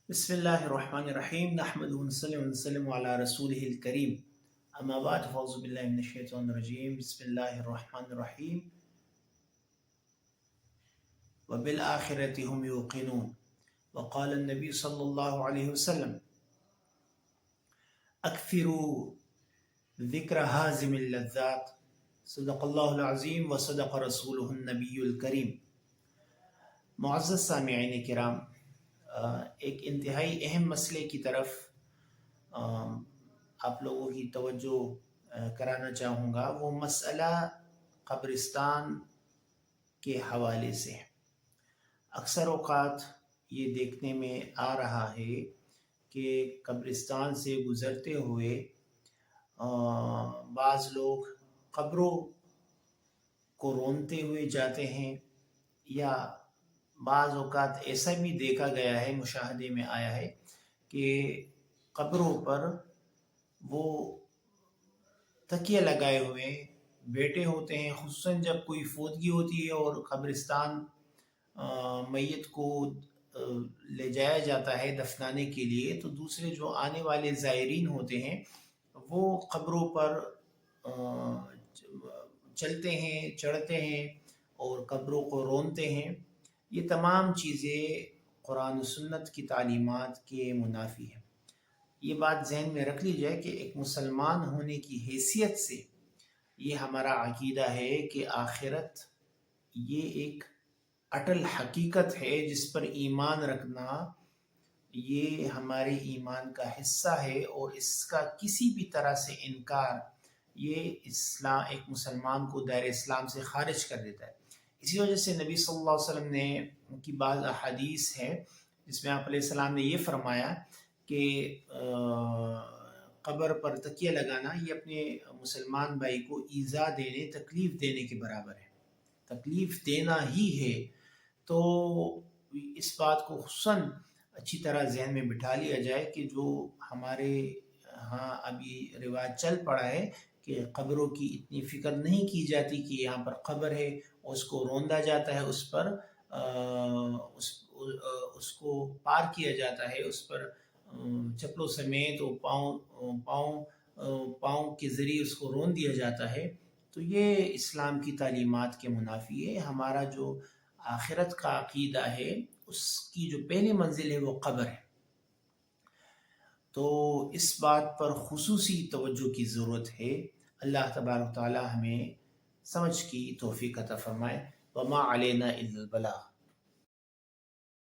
بسم الله الرحمن الرحيم نحمده ونسلم على رسوله الكريم أما بعد فأعوذ بالله من الشيطان الرجيم بسم الله الرحمن الرحيم وبالآخرة هم يوقنون وقال النبي صلى الله عليه وسلم أكثروا ذكر هازم اللذات صدق الله العظيم وصدق رسوله النبي الكريم. معزز سامعین کرام، ایک انتہائی اہم مسئلے کی طرف آپ لوگوں کی توجہ کرانا چاہوں گا. وہ مسئلہ قبرستان کے حوالے سے ہے. اکثر اوقات یہ دیکھنے میں آ رہا ہے کہ قبرستان سے گزرتے ہوئے بعض لوگ قبروں کو رونتے ہوئے جاتے ہیں، یا بعض اوقات ایسا بھی دیکھا گیا ہے، مشاہدے میں آیا ہے کہ قبروں پر وہ تکیے لگائے ہوئے بیٹھے ہوتے ہیں، خصوصاً جب کوئی فوتگی ہوتی ہے اور قبرستان میت کو لے جایا جاتا ہے دفنانے کے لیے، تو دوسرے جو آنے والے زائرین ہوتے ہیں وہ قبروں پر چلتے ہیں، چڑھتے ہیں اور قبروں کو رونتے ہیں. یہ تمام چیزیں قرآن و سنت کی تعلیمات کے منافی ہیں. یہ بات ذہن میں رکھ لی جائے کہ ایک مسلمان ہونے کی حیثیت سے یہ ہمارا عقیدہ ہے کہ آخرت یہ ایک اٹل حقیقت ہے جس پر ایمان رکھنا یہ ہمارے ایمان کا حصہ ہے، اور اس کا کسی بھی طرح سے انکار یہ اسلام ایک مسلمان کو دائرہ اسلام سے خارج کر دیتا ہے. اسی وجہ سے نبی صلی اللہ علیہ وسلم نے ان کی بعض احادیث ہے جس میں آپ علیہ السلام نے یہ فرمایا کہ قبر پر تکیہ لگانا یہ اپنے مسلمان بھائی کو ایذا دینے، تکلیف دینے کے برابر ہے، تکلیف دینا ہی ہے. تو اس بات کو خصوصاً اچھی طرح ذہن میں بٹھا لیا جائے کہ جو ہمارے ہاں ابھی رواج چل پڑا ہے کہ قبروں کی اتنی فکر نہیں کی جاتی کہ یہاں پر قبر ہے، اس کو روندا جاتا ہے، اس پر اس کو پار کیا جاتا ہے، اس پر چپلوں سمیت پاؤں کے ذریعے اس کو رون دیا جاتا ہے. تو یہ اسلام کی تعلیمات کے منافی ہے. ہمارا جو آخرت کا عقیدہ ہے اس کی جو پہلی منزل ہے وہ قبر ہے. تو اس بات پر خصوصی توجہ کی ضرورت ہے. اللہ تبارک و تعالی ہمیں سمجھ کی توفیق عطا فرمائے. وما علینا الا البلاغ.